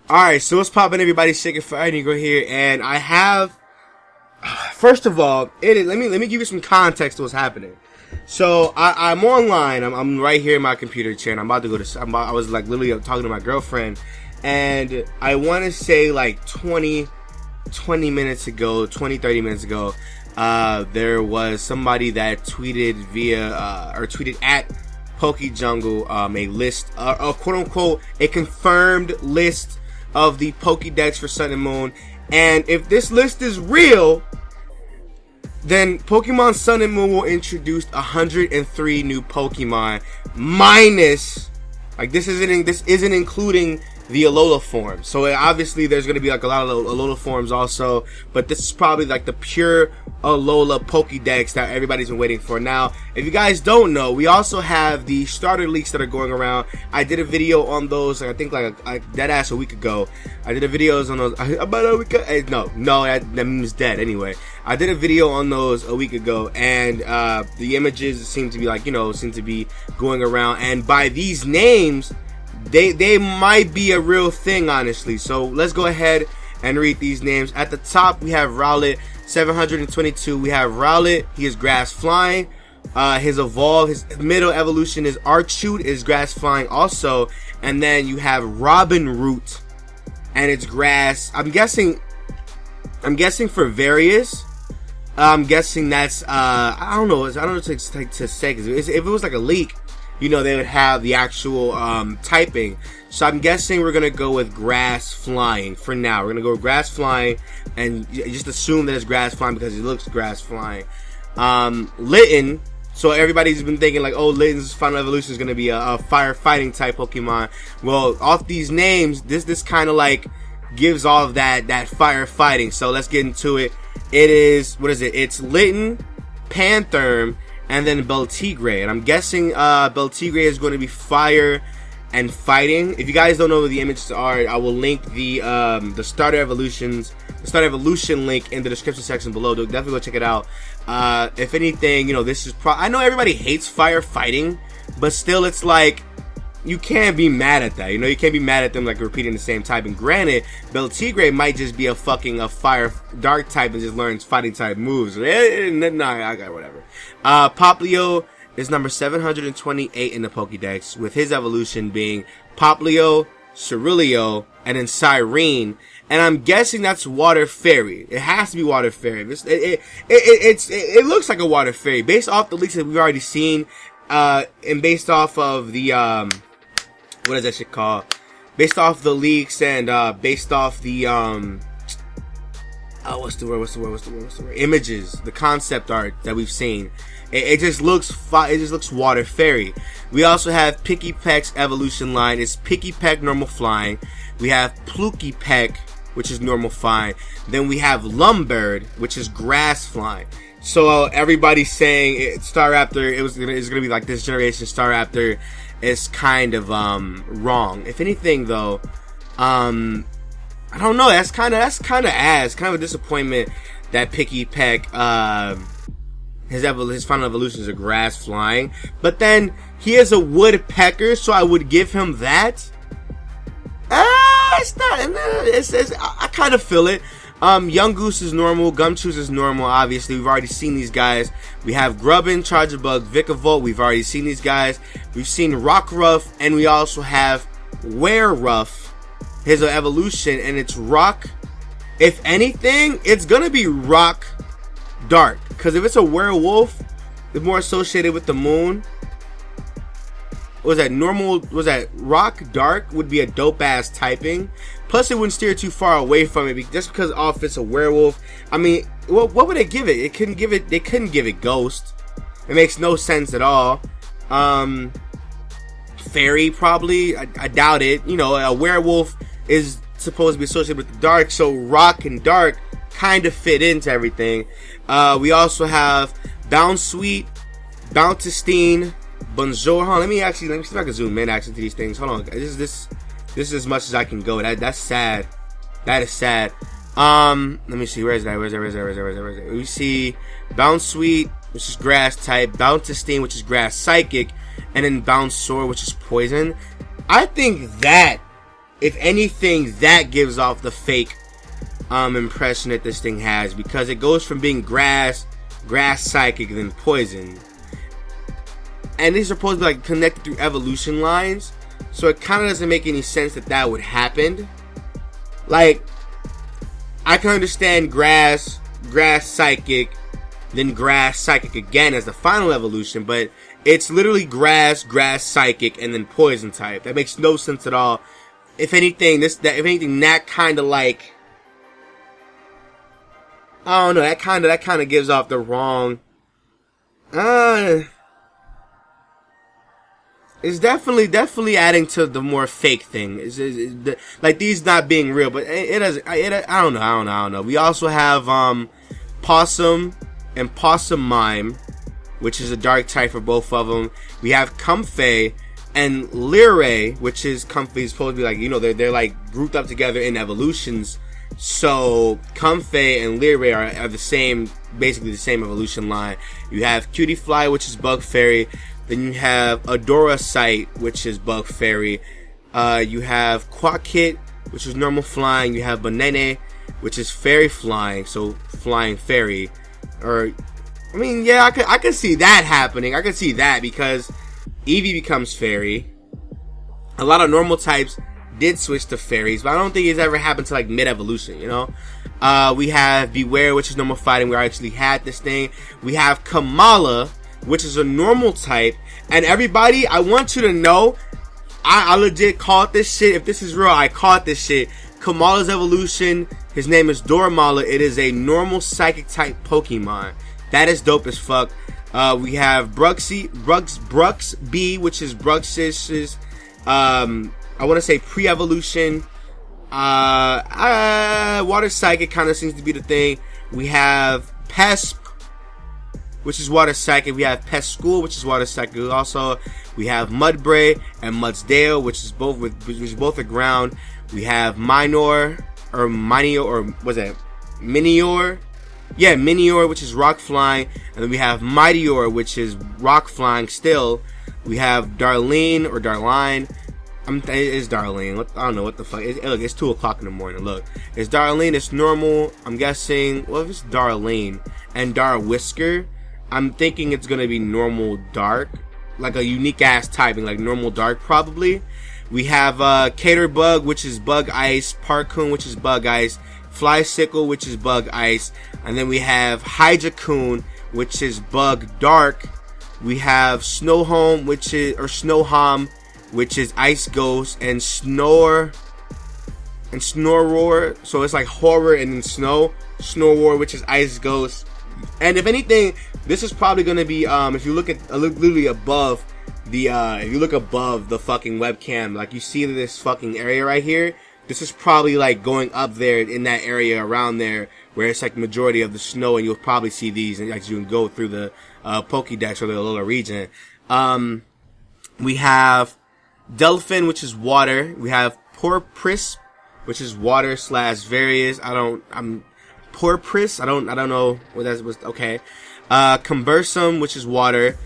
Alright, so what's poppin', everybody? Shaking for Go here, and I have, first of all, let me give you some context to what's happening. So I'm online. I'm right here in my computer chair, and I'm about to go to. I was like literally talking to my girlfriend, and I want to say like 20 minutes ago, 30 minutes ago, there was somebody that tweeted tweeted at PokeJungle a list, a quote unquote a confirmed list of the Pokedex for Sun and Moon. And if this list is real, then Pokemon Sun and Moon will introduce 103 new Pokemon, minus, like, this isn't including the Alola form. So obviously there's going to be like a lot of Alola forms also, but this is probably like the pure Alola Pokedex that everybody's been waiting for. Now, if you guys don't know, we also have the starter leaks that are going around. I did a video on those, I think like dead ass a week ago. I did a videos on those about a week ago. No, that meme's dead anyway. I did a video on those a week ago, and the images seem to be like, seem to be going around, and by these names, they might be a real thing, honestly. So let's go ahead and read these names. At the top, we have Rowlet 722. We have Rowlet. He is grass flying. His middle evolution is Archute, is grass flying also. And then you have Robin Root, and it's grass. I'm guessing for various. I'm guessing that's I don't know what to say, because if it was like a leak, they would have the actual typing. So I'm guessing we're gonna go with grass flying for now. We're gonna go with grass flying, and just assume that it's grass flying because it looks grass flying. Litten. So everybody's been thinking like, oh, Litten's final evolution is gonna be a fire fighting type Pokemon. Well, off these names, this kind of like gives all of that fire fighting. So let's get into it. It is, what is it? It's Litten, Pantherm, and then Beltigray. And I'm guessing Beltigray is going to be fire and fighting. If you guys don't know what the images are, I will link the starter evolution link in the description section below. Definitely go check it out. If anything, this is I know everybody hates fire fighting, but still, it's like, you can't be mad at that. You can't be mad at them like repeating the same type. And granted, Beltigray might just be a fire dark type and just learns fighting type moves. Nah, I got whatever. Poplio is number 728 in the Pokedex, with his evolution being Poplio, Cerulean, and then Cyrene. And I'm guessing that's Water Fairy. It has to be Water Fairy. It looks like a Water Fairy based off the leaks that we've already seen, and based off of the what is that shit called? Based off the leaks and based off the what's the word? Images, the concept art that we've seen. It just looks Water Fairy. We also have Pikipek's evolution line. It's Pikipek normal flying. We have Plukipek, which is normal flying. Then we have Lumbird, which is grass flying. So everybody's saying Staraptor, it's gonna be like this generation Staraptor is kind of wrong. If anything, though, I don't know. That's kind of ass. Kind of a disappointment that Pikipek, his final evolution is a grass flying. But then he is a woodpecker, so I would give him that. It's not. I kind of feel it. Yungoos is normal, Gumshoos is normal, obviously. We've already seen these guys. We have Grubbin, Charjabug, Vikavolt. We've already seen these guys. We've seen Rockruff, and we also have Wereruff, his evolution, and it's Rock. If anything, it's gonna be Rock Dark, because if it's a werewolf, it's more associated with the moon. Was that Rock Dark would be a dope ass typing. Plus, it wouldn't steer too far away from it, just because if it's a werewolf. I mean, what would it give it? They couldn't give it Ghost. It makes no sense at all. Fairy, probably. I doubt it. A werewolf is supposed to be associated with the dark, so Rock and Dark kind of fit into everything. We also have Bounsweet, Bountifstein, Bonjour. Hold on, let me see if I can zoom in actually to these things. Hold on, this is as much as I can go. That's sad. That is sad. Let me see. Where is that? We see Bounsweet, which is grass type, Bountifstein, which is grass psychic, and then Bouncer, which is poison. I think that if anything, that gives off the fake impression that this thing has, because it goes from being grass, psychic, then poison. And these are supposed to be like connected through evolution lines, so it kind of doesn't make any sense that would happen. Like, I can understand grass, psychic, then grass, psychic again as the final evolution, but it's literally grass, psychic, and then poison type. That makes no sense at all. If anything, that kind of like, I don't know, that kind of gives off the wrong. It's definitely adding to the more fake thing. Like these not being real, but it doesn't. I don't know. We also have Possum and Possum Mime, which is a dark type for both of them. We have Comfey and Lyre, which is Comfey is supposed to be like, you know, they're like grouped up together in evolutions. So Comfey and Lyre are the same, basically the same evolution line. You have Cutie Fly, which is Bug Fairy. Then you have Adorasite, which is Bug Fairy. You have Quackit, which is normal flying. You have Banene, which is fairy flying, so flying fairy. Or, I mean, yeah, I could see that happening. I could see that because Eevee becomes fairy. A lot of normal types did switch to fairies, but I don't think it's ever happened to like mid-evolution, you know? We have Beware, which is normal fighting. We actually had this thing. We have Kamala, which is a normal type. And everybody, I want you to know, I legit caught this shit. If this is real, I caught this shit. Kamala's evolution, his name is Dormala. It is a normal psychic type Pokemon. That is dope as fuck. We have Brux B, which is Bruxis's, I want to say pre-evolution. Water psychic kind of seems to be the thing. We have Pesp, which is water psychic. We have Pescool, which is water psychic. Also, we have Mudbray and Mudsdale, which is both a ground. We have Minior, Yeah, Minior, which is rock flying. And then we have Mightior, which is rock flying still. We have Darlene. It is Darlene. I don't know what the fuck. Look, it's 2 o'clock in the morning. Look, it's Darlene. It's normal. I'm guessing. Well, if it's Darlene and Darwisker, I'm thinking it's gonna be normal dark, like a unique ass typing, like normal dark probably. We have Caterbug, which is Bug Ice, Parkoon, which is Bug Ice, Flysickle, which is Bug Ice, and then we have Hydracoon, which is Bug Dark. We have Snowhome, Snowhom, which is Ice Ghost, and Snorroar. So it's like horror and then Snorroar, which is Ice Ghost. And if anything, this is probably going to be, if you look literally above if you look above the fucking webcam, like you see this fucking area right here, this is probably like going up there in that area around there where it's like majority of the snow, and you'll probably see these as you can go through the Pokedex or the little region. We have Delphin, which is water. We have Porpris, which is water / various. Porpris, I don't know what that was. Okay. Conversum, which is water.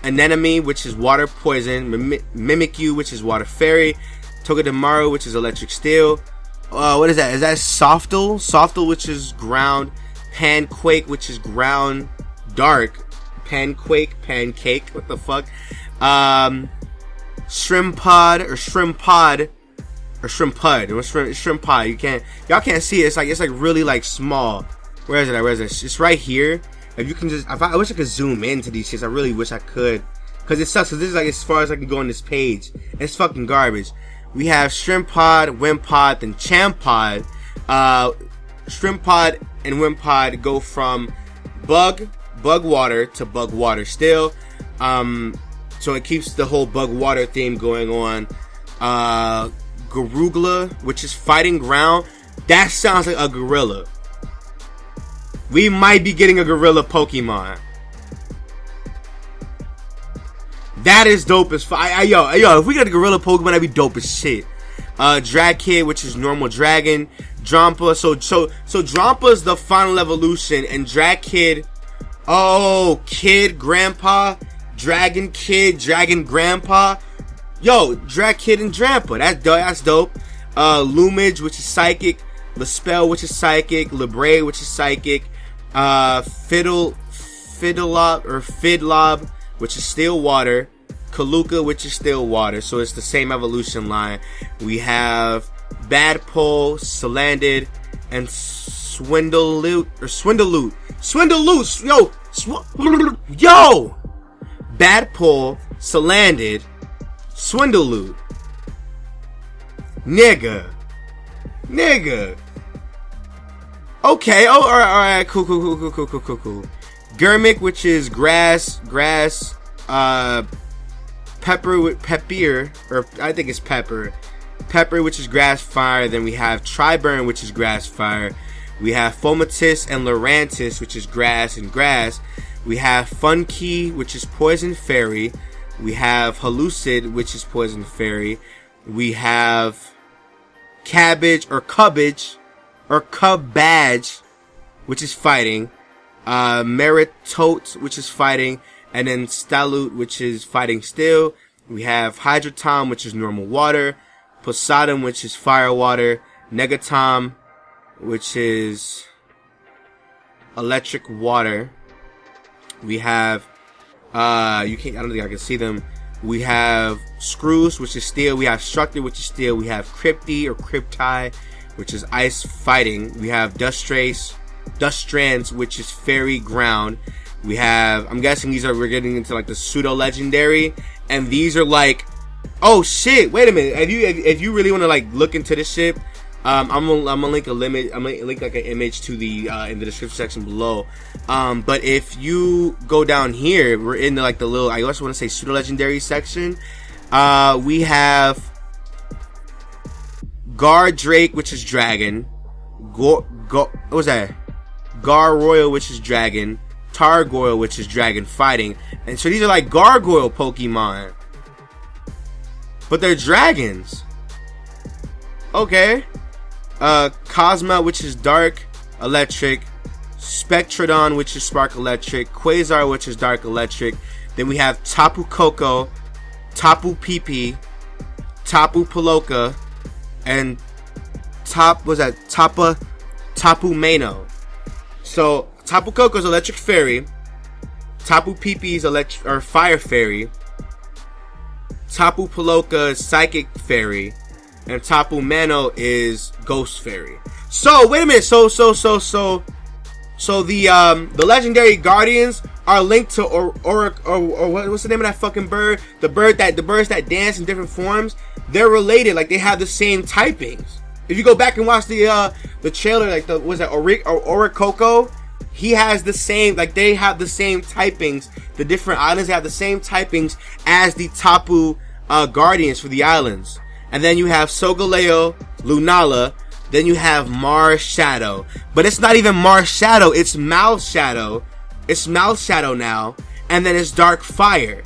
Anemone, which is water poison. Mimikyu, which is water fairy. Togedemaru, which is electric steel. What is that? Is that Softle? Softle, which is ground. Panquake, which is ground dark. Pancake. What the fuck? Shrimpod. Y'all can't see it. It's like really like small. Where is it? It's right here. If you can I wish I could zoom into these shits. I really wish I could, cause it sucks. Cause this is like as far as I can go on this page. It's fucking garbage. We have Shrimpod, Wimpod, and Champod. Shrimpod and Wimpod go from bug water to bug water still. So it keeps the whole bug water theme going on. Garugla, which is fighting ground. That sounds like a gorilla. We might be getting a gorilla Pokemon. That is dope as fuck. Yo, if we got a gorilla Pokemon, that'd be dope as shit. Dragkid, which is normal dragon. Drampa, so Drampa's the final evolution, and Dragkid, Kid Grandpa, Dragon Kid, Dragon Grandpa. Yo, Drakid and Drampa. That's dope. Lumage, which is psychic. Lespel, which is psychic. Libre, which is psychic. Fidlob, which is still water. Kaluka, which is still water. So it's the same evolution line. We have Badpole, Salandit, and Swindaloot. Yo! Badpole, Salandit, Swindaloot. Nigga. Okay, alright, cool. Gurmik, which is grass, Pepper, or I think it's Pepper, which is grass fire. Then we have Triburn, which is grass fire. We have Fomatis and Lurantis, which is grass and grass. We have Funky, which is poison fairy. We have Hallucid, which is poison fairy. We have Cabbage, which is fighting. Meritote, which is fighting. And then Stalute, which is fighting still. We have Hydrotom, which is normal water. Poseidon, which is fire water. Negatom, which is electric water. We have, I don't think I can see them. We have Screws, which is steel. We have Structed, which is steel. We have Crypti or Crypti, which is ice fighting. We have Dustrands, which is fairy ground. We have, I'm guessing we're getting into like the pseudo legendary, and these are like, oh shit, wait a minute. If you really want to like look into this shit, I'm gonna link like an image to the in the description section below. But if you go down here, we're in like the little, I also want to say pseudo legendary section. We have Gar Drake, which is dragon. What was that? Gar Royal, which is dragon. Targoyle, which is dragon fighting. And so these are like gargoyle Pokemon, but they're dragons. Okay. Cosma, which is dark electric. Spectrodon, which is spark electric. Quasar, which is dark electric. Then we have Tapu Koko, Tapu Pipi, Tapu Paloka, and Tapu Mano. So Tapu Koko is electric fairy. Tapu Pipi is fire fairy. Tapu Paloka is psychic fairy. And Tapu Mano is ghost fairy. So wait a minute. So the legendary guardians are linked to or what's the name of that fucking bird? The birds that dance in different forms. They're related. Like they have the same typings. If you go back and watch the trailer, like Oricoko, he has the same, like they have the same typings. The different islands have the same typings as the Tapu guardians for the islands. And then you have Solgaleo, Lunala. Then you have Mars Shadow. But it's not even Mars Shadow, it's Mouth Shadow. It's Mouth Shadow now. And then it's Dark Fire.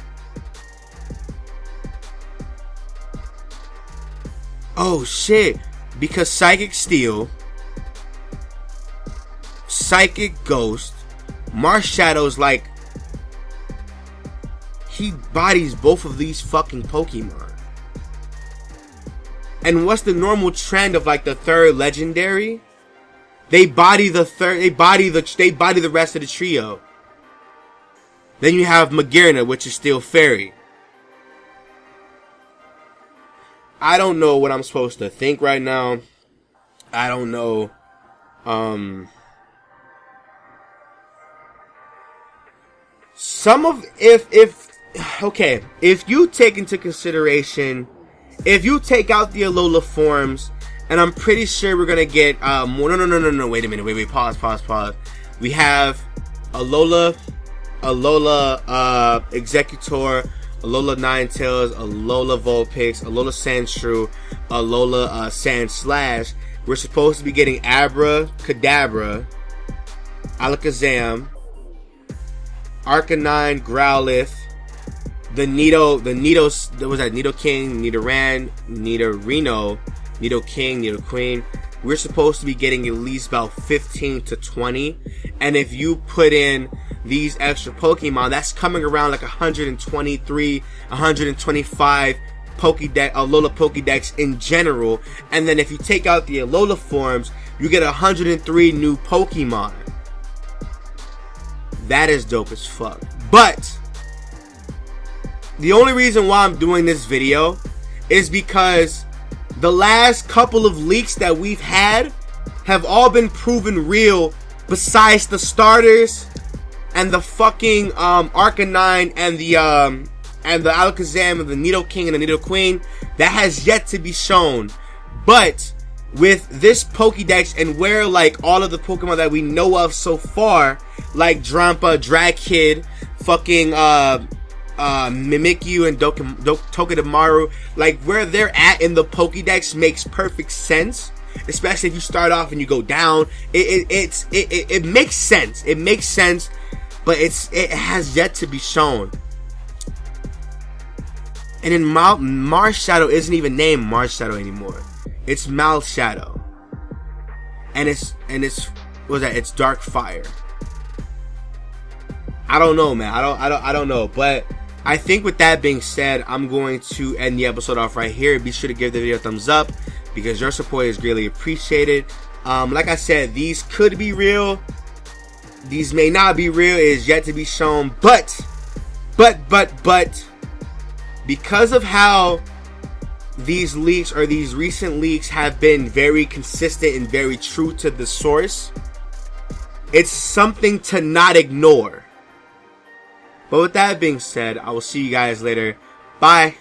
Oh shit. Because Psychic Steel, Psychic Ghost, Mars Shadow's like, he bodies both of these fucking Pokemon. And what's the normal trend of like the third legendary? They body the rest of the trio. Then you have Magearna, which is still fairy. I don't know what I'm supposed to think right now. I don't know. If you take into consideration, if you take out the Alola forms, and I'm pretty sure we're gonna get more. No. Wait a minute. Pause. We have Alola, Executor, Alola Ninetales, Alola Vulpix, Alola Sandshrew, Alola Sandslash. We're supposed to be getting Abra, Kadabra, Alakazam, Arcanine, Growlithe, the Nidoking, Nidoran, Nidorino, Nidoking, Nidoqueen. We're supposed to be getting at least about 15 to 20. And if you put in these extra Pokemon, that's coming around like 123, 125 Alola Pokedex in general. And then if you take out the Alola forms, you get 103 new Pokemon. That is dope as fuck. But the only reason why I'm doing this video is because the last couple of leaks that we've had have all been proven real, besides the starters and the fucking Arcanine and the Alakazam and the Nidoking and the Nidoqueen. That has yet to be shown. But with this Pokédex and where like all of the Pokemon that we know of so far, like Drampa, Dragkid, fucking Mimikyu and Togedemaru, like where they're at in the Pokédex makes perfect sense. Especially if you start off and you go down, it makes sense. It makes sense, but it has yet to be shown. And then Marshadow isn't even named Marshadow anymore. It's Malshadow, and it's what was that? It's Dark Fire. I don't know, man. I don't know, but I think with that being said, I'm going to end the episode off right here. Be sure to give the video a thumbs up, because your support is greatly appreciated. Like I said, these could be real. These may not be real. It is yet to be shown. But, because of how these leaks or these recent leaks have been very consistent and very true to the source, it's something to not ignore. But with that being said, I will see you guys later. Bye.